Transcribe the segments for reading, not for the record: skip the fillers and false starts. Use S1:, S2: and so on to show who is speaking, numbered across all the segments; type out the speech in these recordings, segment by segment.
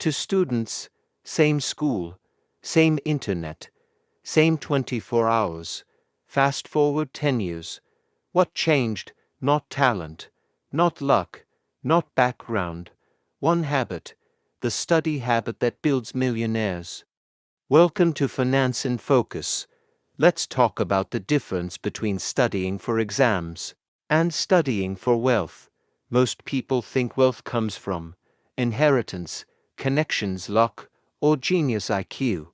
S1: To students, same school, same internet, same 24 hours. Fast forward 10 years. What changed? Not talent, not luck, not background. One habit, the study habit that builds millionaires. Welcome to Finance in Focus. Let's talk about the difference between studying for exams and studying for wealth. Most people think wealth comes from inheritance, connections, luck, or genius IQ.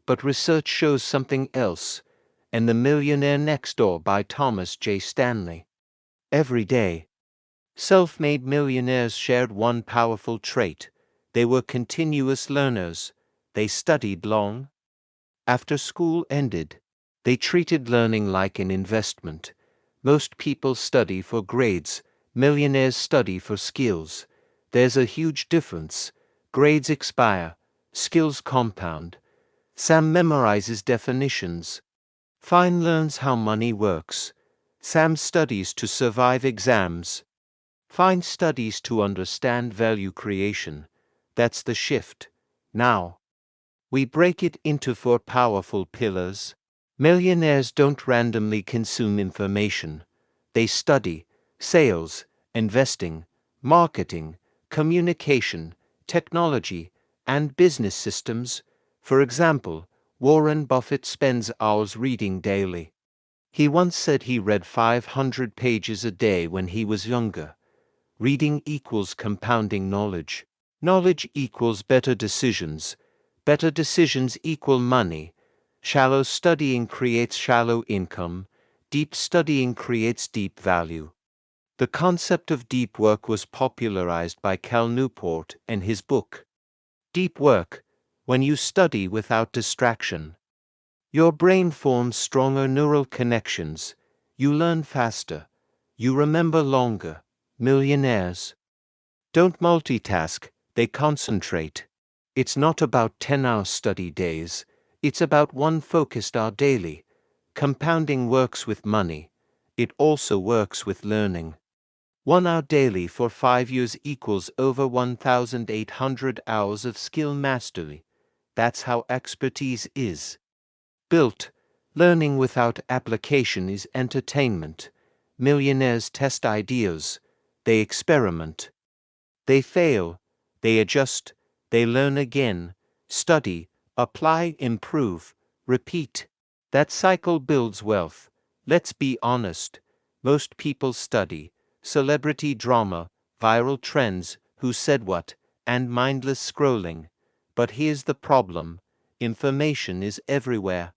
S1: But research shows something else. And The Millionaire Next Door by Thomas J. Stanley. Every day, self-made millionaires shared one powerful trait. They were continuous learners. They studied long. After school ended, they treated learning like an investment. Most people study for grades. Millionaires study for skills. There's a huge difference. Grades expire. Skills compound. Sam memorizes definitions. Fine learns how money works. Sam studies to survive exams. Fine studies to understand value creation. That's the shift. Now, we break it into 4 powerful pillars. Millionaires don't randomly consume information. They study sales, investing, marketing, communication, technology, and business systems. For example, Warren Buffett spends hours reading daily. He once said he read 500 pages a day when he was younger. Reading equals compounding knowledge. Knowledge equals better decisions. Better decisions equal money. Shallow studying creates shallow income. Deep studying creates deep value. The concept of deep work was popularized by Cal Newport in his book, Deep Work, when you study without distraction. Your brain forms stronger neural connections. You learn faster. You remember longer. Millionaires don't multitask, they concentrate. It's not about 10-hour study days. It's about one focused hour daily. Compounding works with money. It also works with learning. 1 hour daily for 5 years equals over 1,800 hours of skill mastery. That's how expertise is built. Learning without application is entertainment. Millionaires test ideas. They experiment. They fail. They adjust. They learn again. Study. Apply. Improve. Repeat. That cycle builds wealth. Let's be honest. Most people study celebrity drama, viral trends, who said what, and mindless scrolling. But here's the problem. Information is everywhere.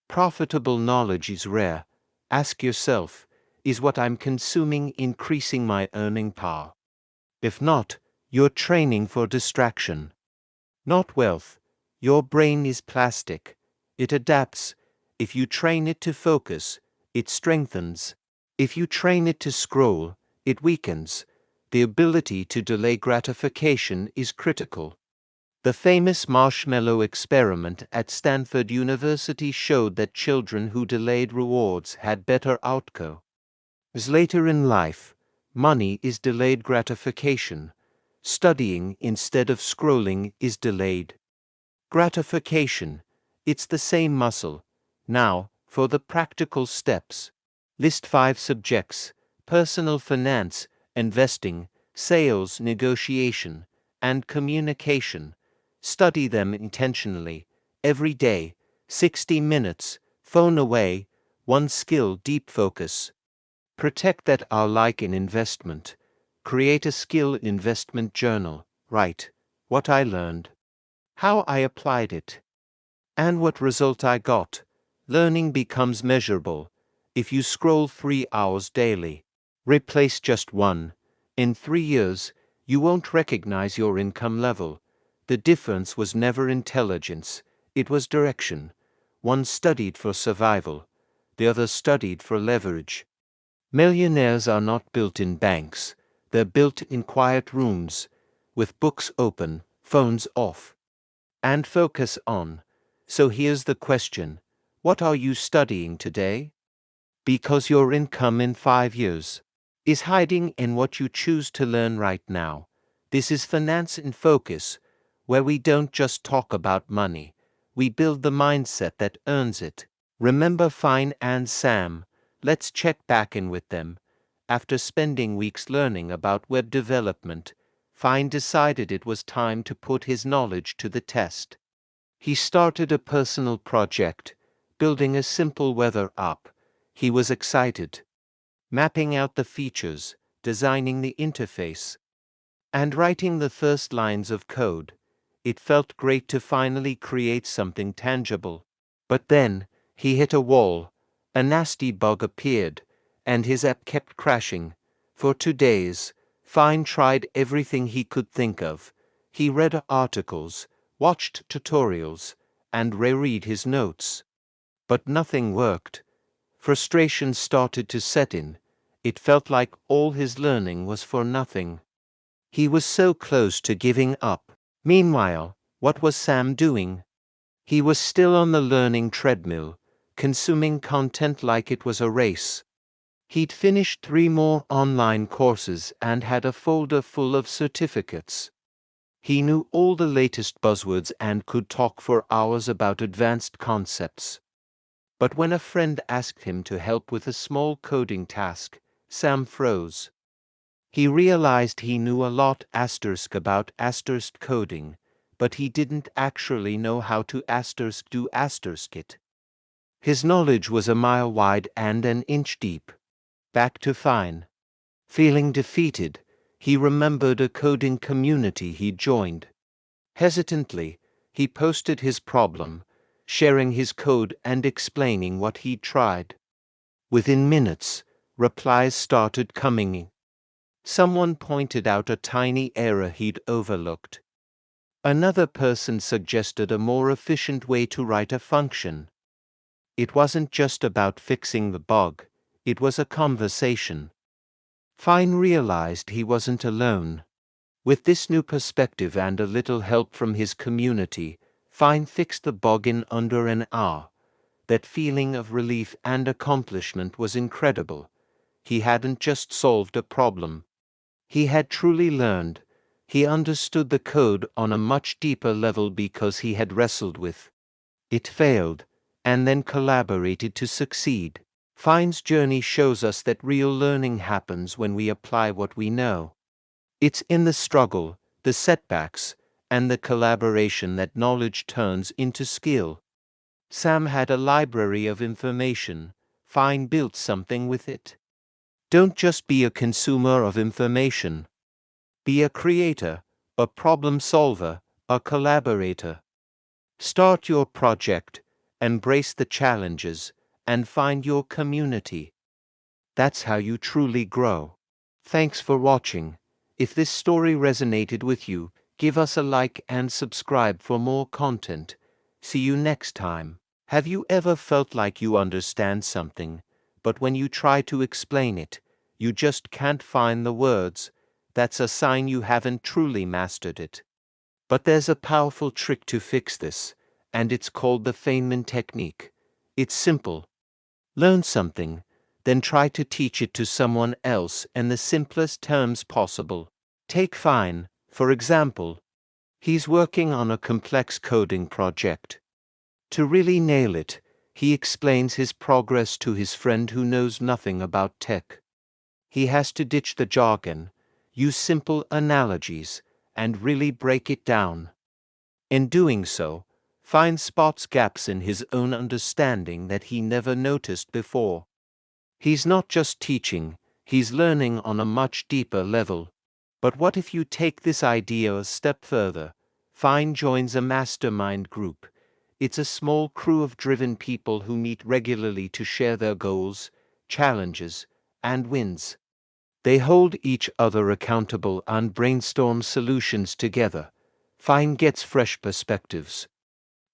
S1: Profitable knowledge is rare. Ask yourself, is what I'm consuming increasing my earning power? If not, you're training for distraction. Not wealth. Your brain is plastic. It adapts. If you train it to focus, it strengthens. If you train it to scroll, it weakens. The ability to delay gratification is critical. The famous marshmallow experiment at Stanford University showed that children who delayed rewards had better outcomes. Later in life, money is delayed gratification. Studying instead of scrolling is delayed gratification. It's the same muscle. Now, for the practical steps. List 5 subjects: personal finance, investing, sales, negotiation, and communication. Study them intentionally. Every day, 60 minutes, phone away, one skill, deep focus. Protect that hour like an investment. Create a skill investment journal. Write what I learned, how I applied it, and what result I got. Learning becomes measurable. If you scroll 3 hours daily, replace just 1. In 3 years, you won't recognize your income level. The difference was never intelligence, it was direction. One studied for survival, the other studied for leverage. Millionaires are not built in banks, they're built in quiet rooms, with books open, phones off, and focus on. So here's the question: what are you studying today? Because your income in 5 years is hiding in what you choose to learn right now. This is Finance in Focus, where we don't just talk about money, we build the mindset that earns it. Remember Fine and Sam? Let's check back in with them. After spending weeks learning about web development, Fine decided it was time to put his knowledge to the test. He started a personal project, building a simple weather app. He was excited. Mapping out the features, designing the interface, and writing the first lines of code. It felt great to finally create something tangible. But then, he hit a wall. A nasty bug appeared, and his app kept crashing. For 2 days, Fine tried everything he could think of. He read articles, watched tutorials, and reread his notes. But nothing worked. Frustration started to set in. It felt like all his learning was for nothing. He was so close to giving up. Meanwhile, what was Sam doing? He was still on the learning treadmill, consuming content like it was a race. He'd finished 3 more online courses and had a folder full of certificates. He knew all the latest buzzwords and could talk for hours about advanced concepts. But when a friend asked him to help with a small coding task, Sam froze. He realized he knew a lot about coding, but he didn't actually know how to do it. His knowledge was a mile wide and an inch deep. Back to Fine. Feeling defeated, he remembered a coding community he'd joined. Hesitantly, he posted his problem, sharing his code and explaining what he'd tried. Within minutes, replies started coming in. Someone pointed out a tiny error he'd overlooked. Another person suggested a more efficient way to write a function. It wasn't just about fixing the bug, it was a conversation. Fine realized he wasn't alone. With this new perspective and a little help from his community, Fine fixed the bug in under an hour. That feeling of relief and accomplishment was incredible. He hadn't just solved a problem. He had truly learned. He understood the code on a much deeper level because he had wrestled with it, failed, and then collaborated to succeed. Fine's journey shows us that real learning happens when we apply what we know. It's in the struggle, the setbacks, and the collaboration that knowledge turns into skill. Sam had a library of information. Fine built something with it. Don't just be a consumer of information. Be a creator, a problem solver, a collaborator. Start your project, embrace the challenges, and find your community. That's how you truly grow. Thanks for watching. If this story resonated with you, give us a like and subscribe for more content. See you next time. Have you ever felt like you understand something, but when you try to explain it, you just can't find the words? That's a sign you haven't truly mastered it. But there's a powerful trick to fix this, and it's called the Feynman technique. It's simple. Learn something, then try to teach it to someone else in the simplest terms possible. Take Fine, for example. He's working on a complex coding project. To really nail it, he explains his progress to his friend who knows nothing about tech. He has to ditch the jargon, use simple analogies, and really break it down. In doing so, Fine spots gaps in his own understanding that he never noticed before. He's not just teaching, he's learning on a much deeper level. But what if you take this idea a step further? Fine joins a mastermind group. It's a small crew of driven people who meet regularly to share their goals, challenges, and wins. They hold each other accountable and brainstorm solutions together. Fine gets fresh perspectives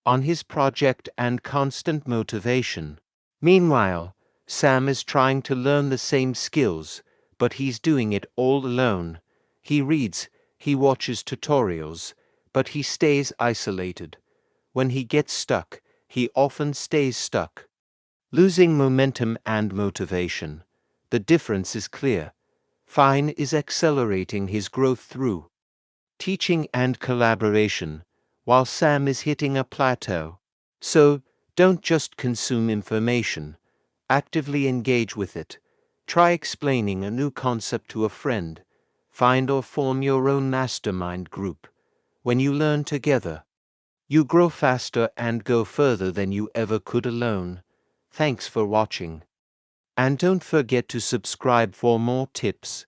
S1: on his project and constant motivation. Meanwhile, Sam is trying to learn the same skills, but he's doing it all alone. He reads, he watches tutorials, but he stays isolated. When he gets stuck, he often stays stuck, losing momentum and motivation. The difference is clear. Fine is accelerating his growth through teaching and collaboration, while Sam is hitting a plateau. So, don't just consume information. Actively engage with it. Try explaining a new concept to a friend. Find or form your own mastermind group. When you learn together, you grow faster and go further than you ever could alone. Thanks for watching. And don't forget to subscribe for more tips,